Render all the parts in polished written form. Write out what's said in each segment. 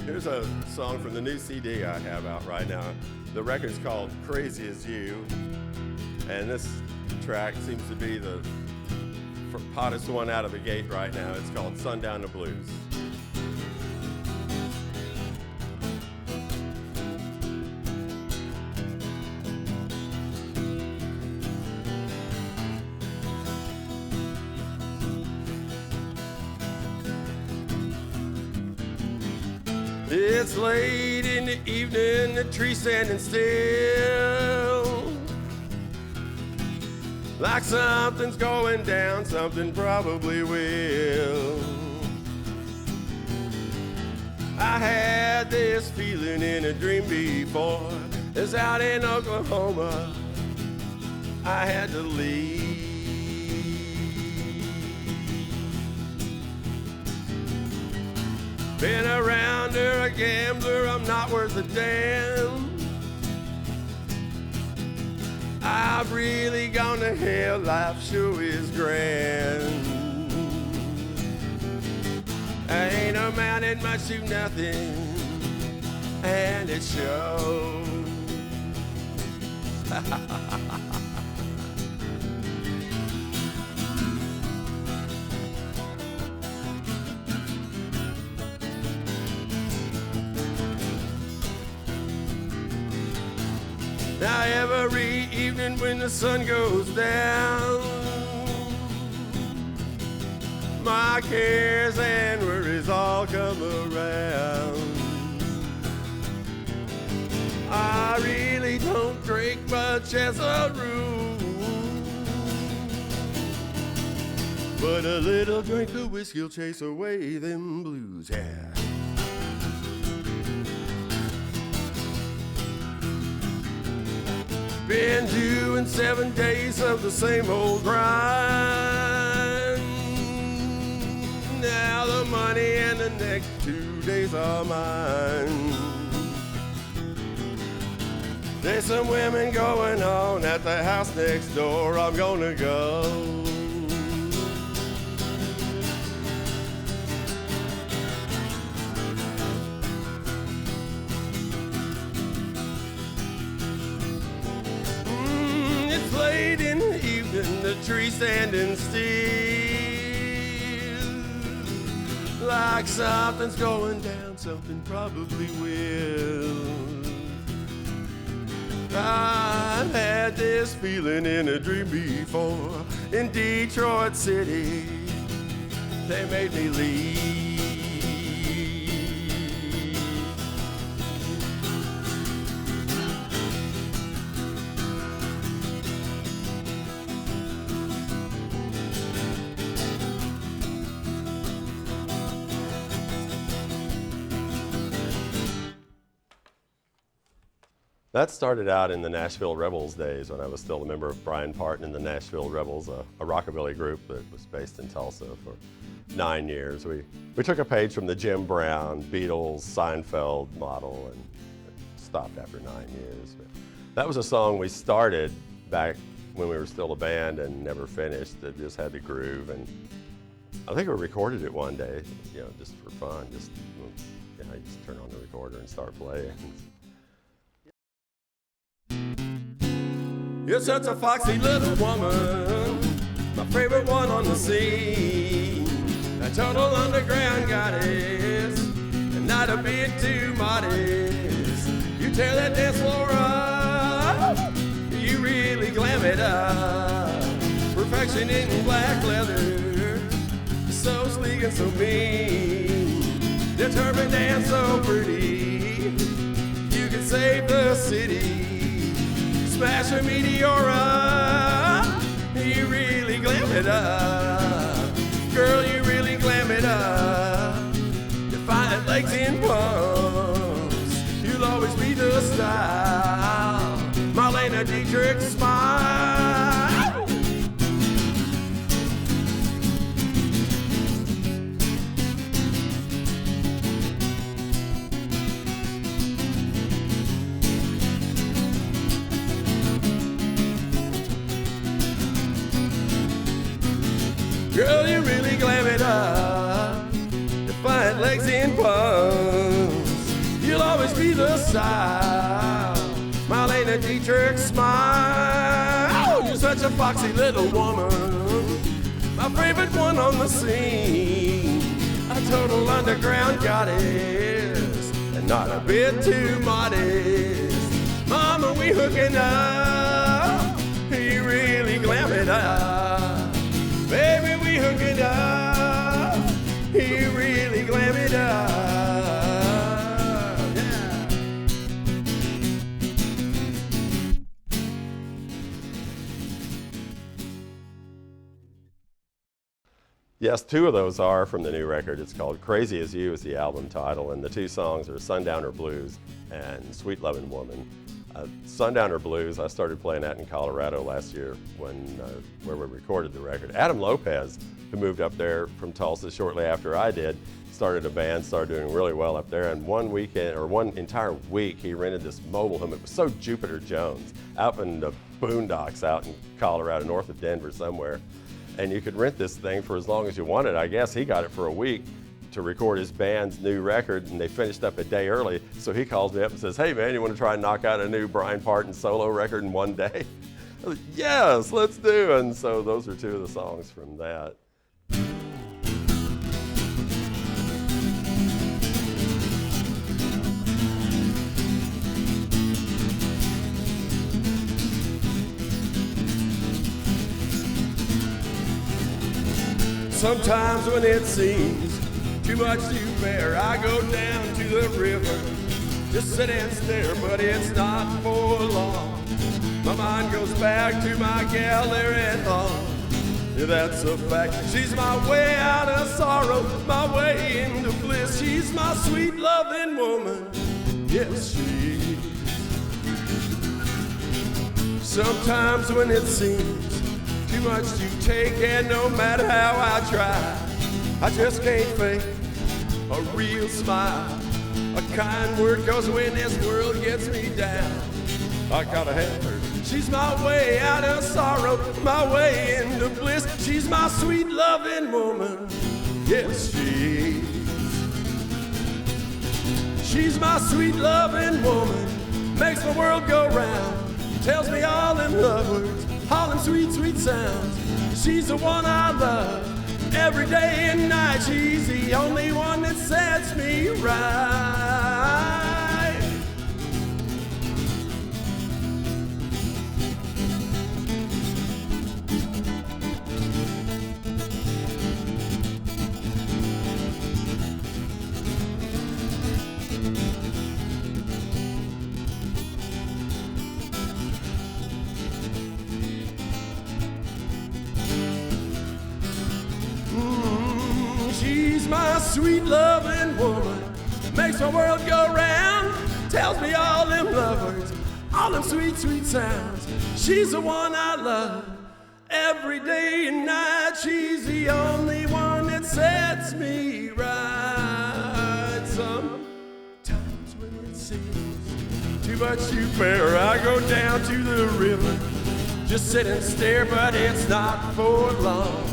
Here's a song from the new CD I have out right now. The record's called Crazy As You, and this track seems to be the hottest one out of the gate right now. It's called Sundown the Blues. It's late in the evening, the tree's standing still, like something's going down, something probably will. I had this feeling in a dream before. It's out in Oklahoma, I had to leave. Been around her, a gambler, I'm not worth a damn. I've really gone to hell, life sure is grand. I ain't amounted much to nothing, and it shows. Now every evening when the sun goes down, my cares and worries all come around. I really don't drink much as a rule, but a little drink of whiskey'll chase away them blues, yeah. Been doing 7 days of the same old grind. Now the money and the next 2 days are mine. There's some women going on at the house next door. I'm gonna go. Late in the evening, the tree standing still, like something's going down, something probably will. I've had this feeling in a dream before. In Detroit City, they made me leave. That started out in the Nashville Rebels days when I was still a member of Brian Parton and the Nashville Rebels, a rockabilly group that was based in Tulsa for 9 years. We took a page from the Jim Brown, Beatles, Seinfeld model and stopped after 9 years. But that was a song we started back when we were still a band and never finished. It just had the groove, and I think we recorded it one day, you know, just for fun. Just, you know, you just turn on the recorder and start playing. You're such a foxy little woman, my favorite one on the scene. A total underground goddess, and not a bit too modest. You tear that dance floor up, you really glam it up. Perfection in black leather, so sleek and so mean. Determined and so pretty, you can save the city. Smash a meteora, you really glam it up. Girl, you really glam it up. Defiant legs in pumps, you'll always be the style. Marlena Dietrich smile. Girl, you really glam it up. Defiant legs in pumps, style. Marlena Dietrich smile. You're such a foxy little woman, my favorite one on the scene. A total underground goddess, and not a bit too modest. Mama, we hooking up, you really glam it up. Baby, we hooking up, you really glam it up. Yeah. Yes, two of those are from the new record. It's called Crazy As You is the album title, and the two songs are Sundowner Blues and Sweet Lovin' Woman. Sundowner Blues, I started playing that in Colorado last year where we recorded the record. Adam Lopez, who moved up there from Tulsa shortly after I did, started a band, started doing really well up there, and one entire week he rented this mobile home. It was so Jupiter Jones, out in the boondocks out in Colorado, north of Denver somewhere. And you could rent this thing for as long as you wanted. I guess he got it for a week to record his band's new record, and they finished up a day early. So he calls me up and says, "Hey man, you want to try and knock out a new Brian Parton solo record in one day?" I was like, "Yes, let's do." And so those are two of the songs from that. Sometimes when it seems too much to bear, I go down to the river, just sit and stare, but it's not for long. My mind goes back to my gal there at home. Yeah, that's a fact. She's my way out of sorrow, my way into bliss. She's my sweet loving woman. Yes, she is. Sometimes when it seems too much to take, and no matter how I try, I just can't fake a real smile, a kind word, 'cause when this world gets me down, I gotta have her. She's my way out of sorrow, my way into bliss. She's my sweet loving woman. Yes, she is. She's my sweet loving woman, makes my world go round, tells me all them love words, all them sweet, sweet sounds. She's the one I love every day and night. She's the only one that sets me right. She's my sweet loving woman, makes my world go round, tells me all them love words, all them sweet, sweet sounds. She's the one I love every day and night. She's the only one that sets me right. Sometimes when it seems too much to bear, I go down to the river, just sit and stare, but it's not for long.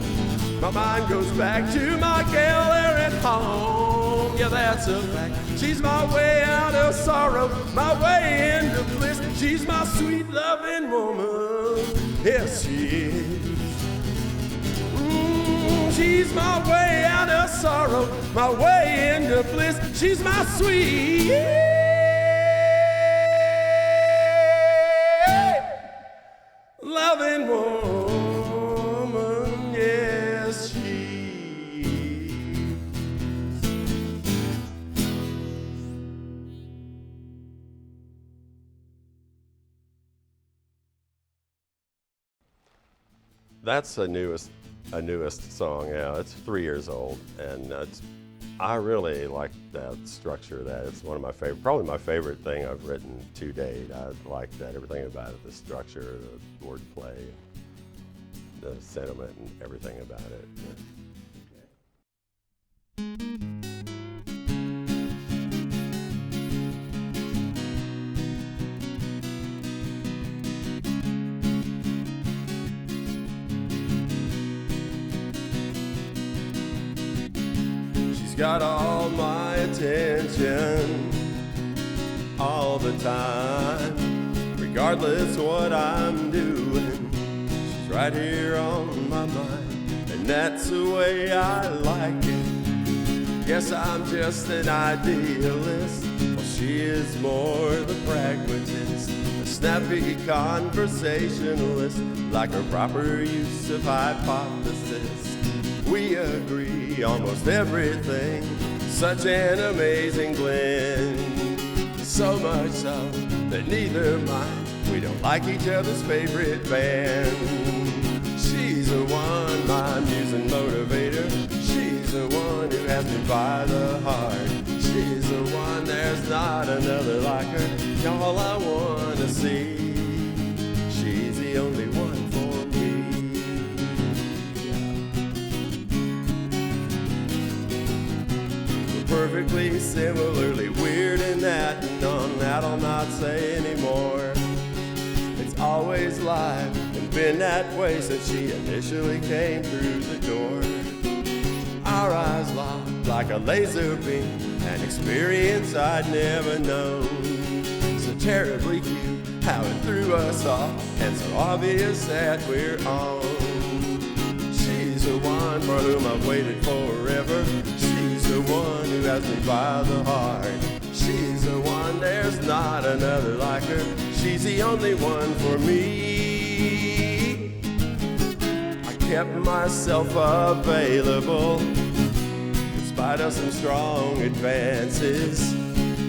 My mind goes back to my gal there at home. Yeah, that's a fact. She's my way out of sorrow, my way into bliss. She's my sweet loving woman. Yes, she is. She's my way out of sorrow, my way into bliss. She's my sweet loving woman. Yes, she is. That's a newest song. Yeah, it's 3 years old, and I really like that structure. That it's one of my favorite, probably my favorite thing I've written to date. I like that, everything about it, the structure, the wordplay, the sentiment, and everything about it. Yeah. She's got all my attention, all the time, regardless what I'm doing. She's right here on my mind, and that's the way I like it. Guess I'm just an idealist, well, she is more the pragmatist, a snappy conversationalist, like her proper use of hypothesis. We agree almost everything, such an amazing blend. So much so that neither mind, we don't like each other's favorite band. She's the one, my muse and motivator. She's the one who has me by the heart. She's the one, there's not another like her. Y'all, I wanna see. She's the only one for me. Perfectly similarly weird in that, and on that I'll not say anymore. It's always live and been that way since she initially came through the door. Our eyes locked like a laser beam, an experience I'd never known. So terribly cute how it threw us off, and so obvious that we're on. She's the one for whom I've waited forever. She's the one who has me by the heart. She's the one, there's not another like her. She's the only one for me. I kept myself available in spite of some strong advances.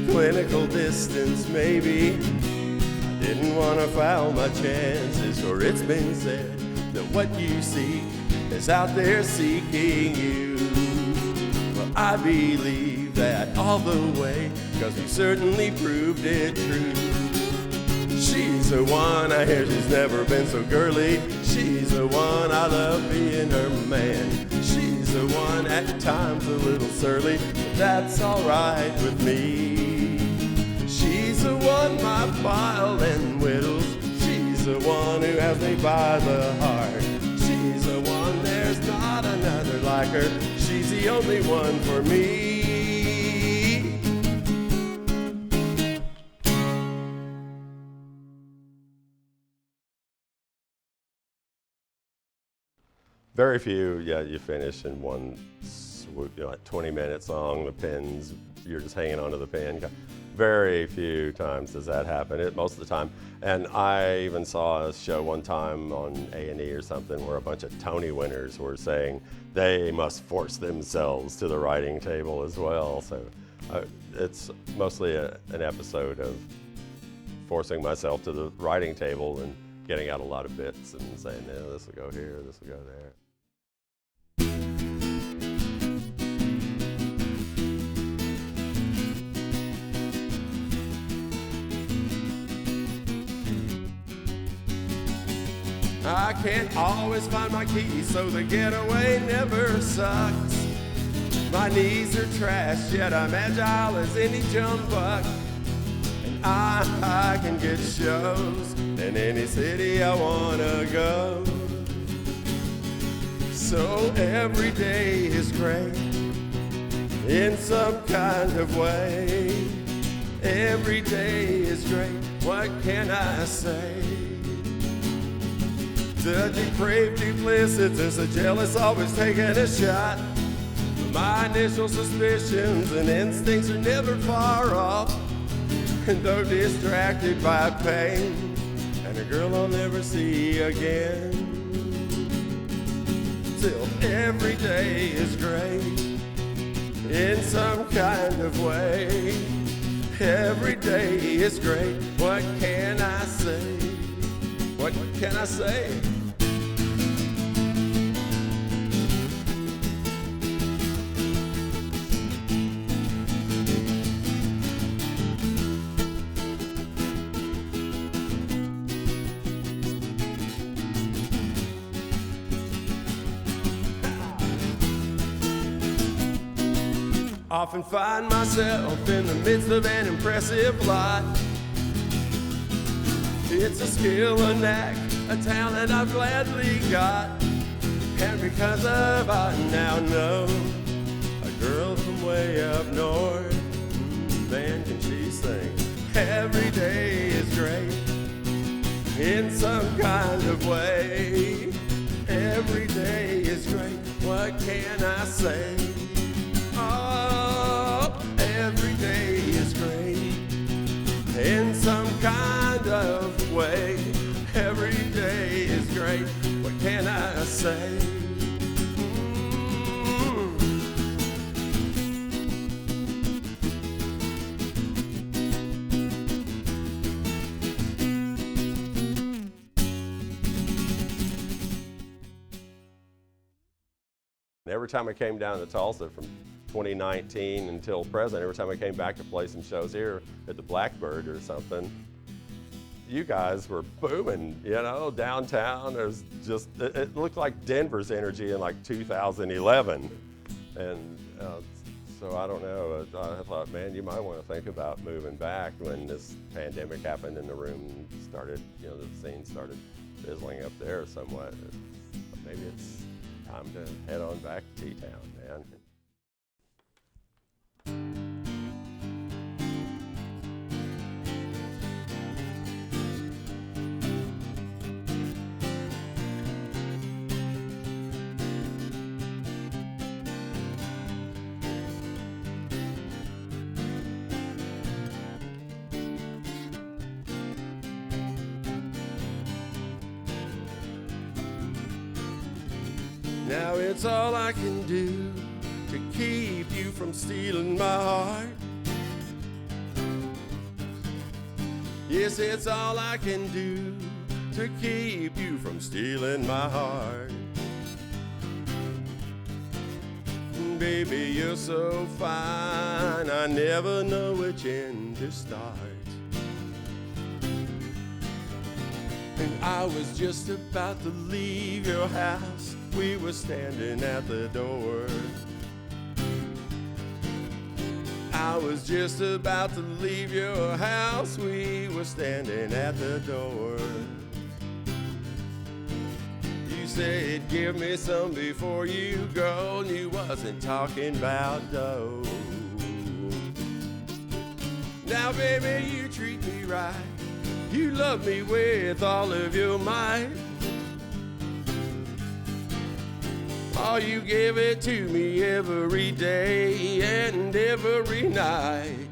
Clinical distance, maybe. I didn't want to foul my chances, for it's been said that what you seek is out there seeking you. Well, I believe that all the way, 'cause we certainly proved it true. She's the one, I hear she's never been so girly. She's the one, I love being her man. She's the one, at times a little surly, but that's alright with me. She's the one, my file and whittles. She's the one who has me by the heart. She's the one, there's not another like her. She's the only one for me. Very few, you finish in one swoop, like 20-minute song, the pins, you're just hanging onto the pin. Very few times does that happen, most of the time. And I even saw a show one time on A&E or something where a bunch of Tony winners were saying they must force themselves to the writing table as well. So it's mostly an episode of forcing myself to the writing table and getting out a lot of bits and saying, no, this will go here, this will go there. I can't always find my keys, so the getaway never sucks. My knees are trashed, yet I'm agile as any jump buck. And I can get shows in any city I wanna go. So every day is great in some kind of way. Every day is great, what can I say? The depraved duplicitous, the jealous, always taking a shot. My initial suspicions and instincts are never far off. And though distracted by pain, and a girl I'll never see again, still every day is great in some kind of way. Every day is great, what can I say? What can I say? Often find myself in the midst of an impressive lot. It's a skill, a knack, a talent I've gladly got. And because of I now know a girl from way up north, man, can she sing. some kind of way. Every day is great, what can I say? Oh, every day is great in some kind of way. Every day is great, what can I say? Every time I came down to Tulsa from 2019 until present, every time I came back to play some shows here at the Blackbird or something, you guys were booming, you know, downtown. There's just, it looked like Denver's energy in like 2011. And so I don't know, I thought, man, you might want to think about moving back when this pandemic happened and the room started, you know, the scene started fizzling up there somewhat. Maybe it's time to head on back to T-Town, man. Now it's all I can do to keep you from stealing my heart. Yes, it's all I can do to keep you from stealing my heart. Baby, you're so fine, I never know which end to start. And I was just about to leave your house, we were standing at the door. I was just about to leave your house, we were standing at the door. You said, give me some before you go, and you wasn't talking about dough. Now baby, you treat me right, you love me with all of your might. Oh, you give it to me every day and every night.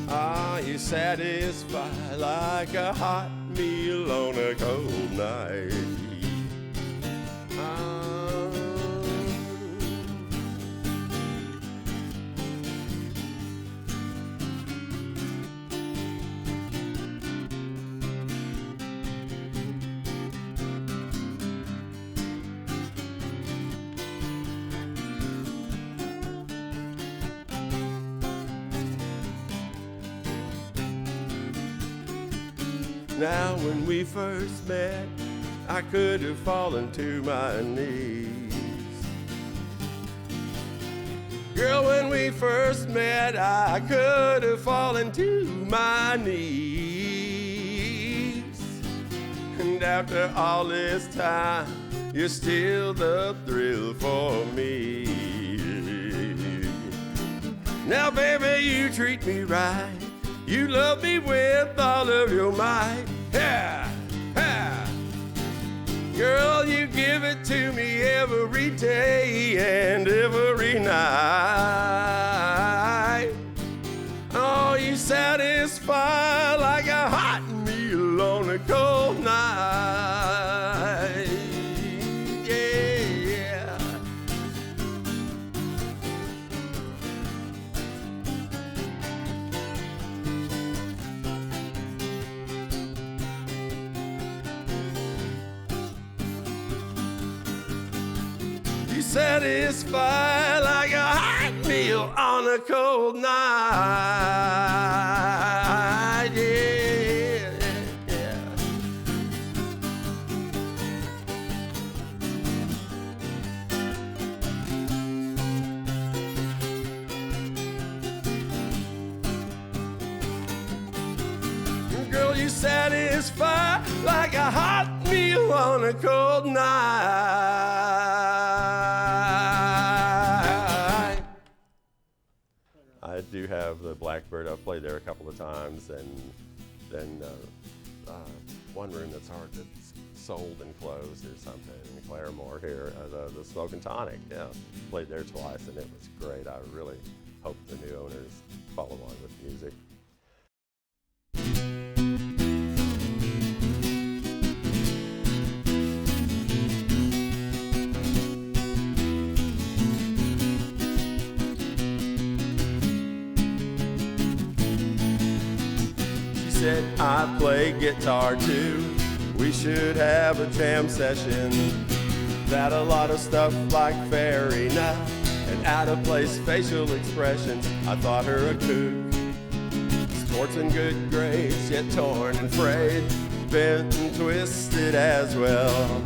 Ah, you satisfy like a hot meal on a cold night. Now when we first met, I could have fallen to my knees. Girl, when we first met, I could have fallen to my knees. And after all this time, you're still the thrill for me. Now baby, you treat me right, you love me with all of your might. Yeah, yeah. Girl, you give it to me every day and every night. Oh, you satisfy like a hot meal on a cold night. Yeah. You satisfy like a hot meal on a cold night. Yeah, yeah. Girl, you satisfy like a hot meal on a cold night. I do have the Blackbird. I've played there a couple of times, and then one room that's sold and closed or something in Claremore here, the Smoke and Tonic. Yeah, played there twice and it was great. I really hope the new owners follow on with the music. She said, I play guitar too. We should have a jam session. That a lot of stuff like fair enough and out of place facial expressions. I thought her a kook. Sports in good grades, yet torn and frayed, bent and twisted as well.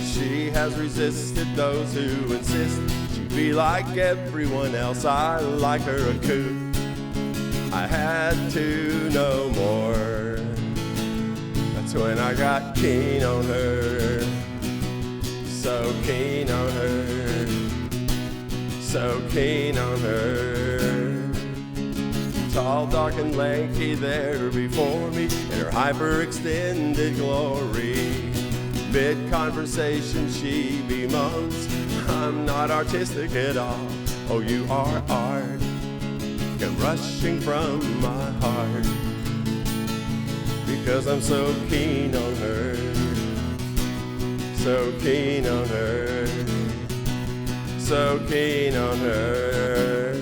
She has resisted those who insist she'd be like everyone else. I like her a kook. I had to know more. That's when I got keen on her. So keen on her. So keen on her. Tall, dark, and lanky there before me in her hyperextended glory. Mid-conversation she bemoans, I'm not artistic at all. Oh, you are art, come rushing from my heart. Because I'm so keen on her. So keen on her. So keen on her.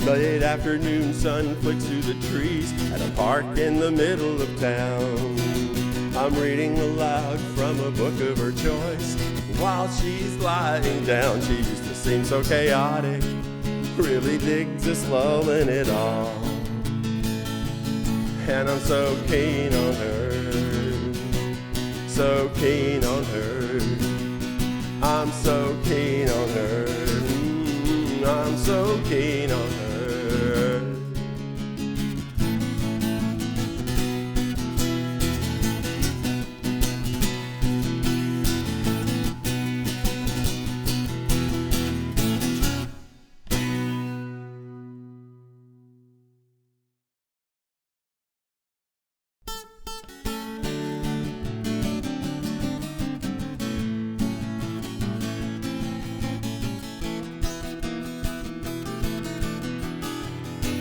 Late afternoon sun flicks through the trees at a park in the middle of town. I'm reading aloud from a book of her choice while she's lying down. She used to seem so chaotic, really digs this lull in it all. And I'm so keen on her, so keen on her. I'm so keen on her, I'm so keen on her.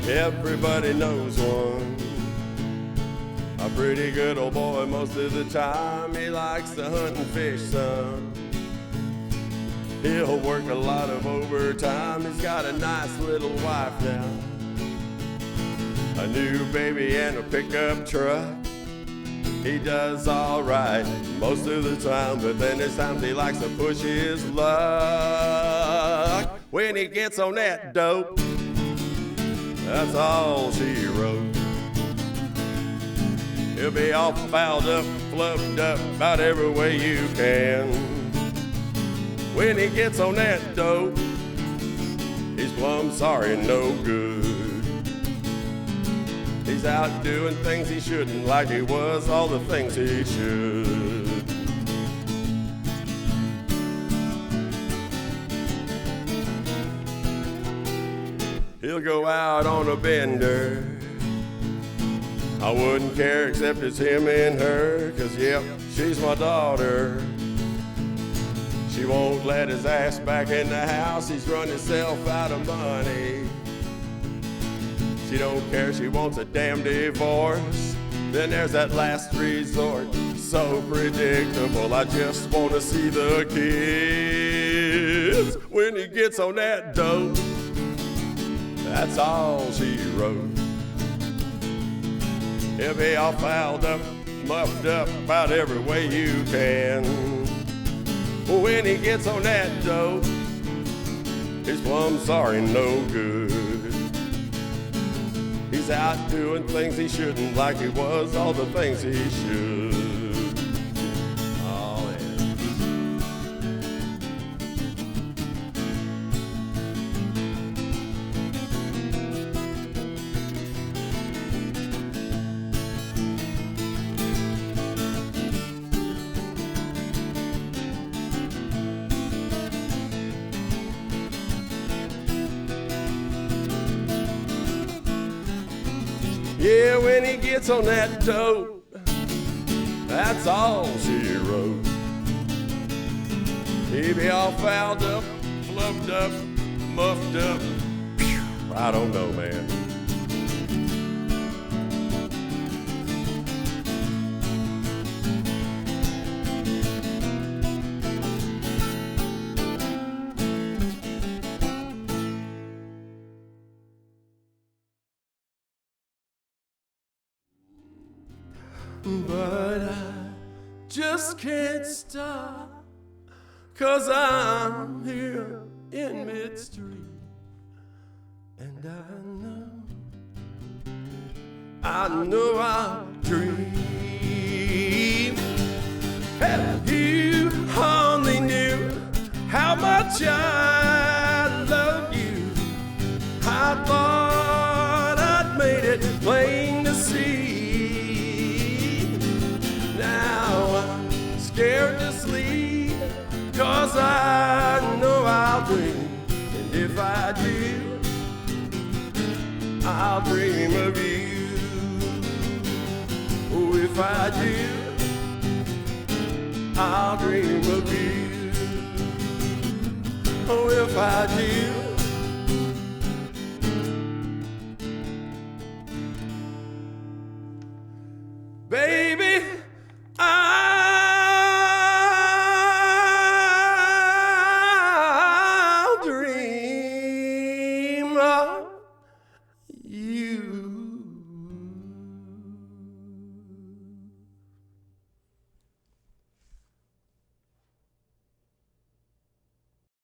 Everybody knows one, a pretty good old boy most of the time. He likes to hunt and fish some. He'll work a lot of overtime. He's got a nice little wife now, a new baby and a pickup truck. He does all right most of the time, but then there's times he likes to push his luck. When he gets on that dope, that's all she wrote. He'll be all fouled up, fluffed up, about every way you can. When he gets on that dope, he's plumb sorry and no good. He's out doing things he shouldn't, like he was all the things he should. He'll go out on a bender. I wouldn't care except it's him and her, 'cause yep, she's my daughter. She won't let his ass back in the house. He's run himself out of money. She don't care, she wants a damn divorce. Then there's that last resort, so predictable. I just want to see the kids. When he gets on that dope, that's all she wrote. He'll be all fouled up, muffed up, about every way you can. When he gets on that dope, he's plumb sorry, no good. He's out doing things he shouldn't, like he was all the things he should. Oh, yeah. Yeah, when he gets on that tote, that's all she wrote. He be all fouled up, fluffed up, muffed up. I don't know, man. But I just can't stop, 'cause I'm here in mid-street. And I know I'll dream. If you only knew how much I love you, I thought I'd made it plain to see. Now I'm scared to sleep, 'cause I know I'll dream. And if I do, I'll dream of you. Oh, if I do, I'll dream of you. Oh, if I do,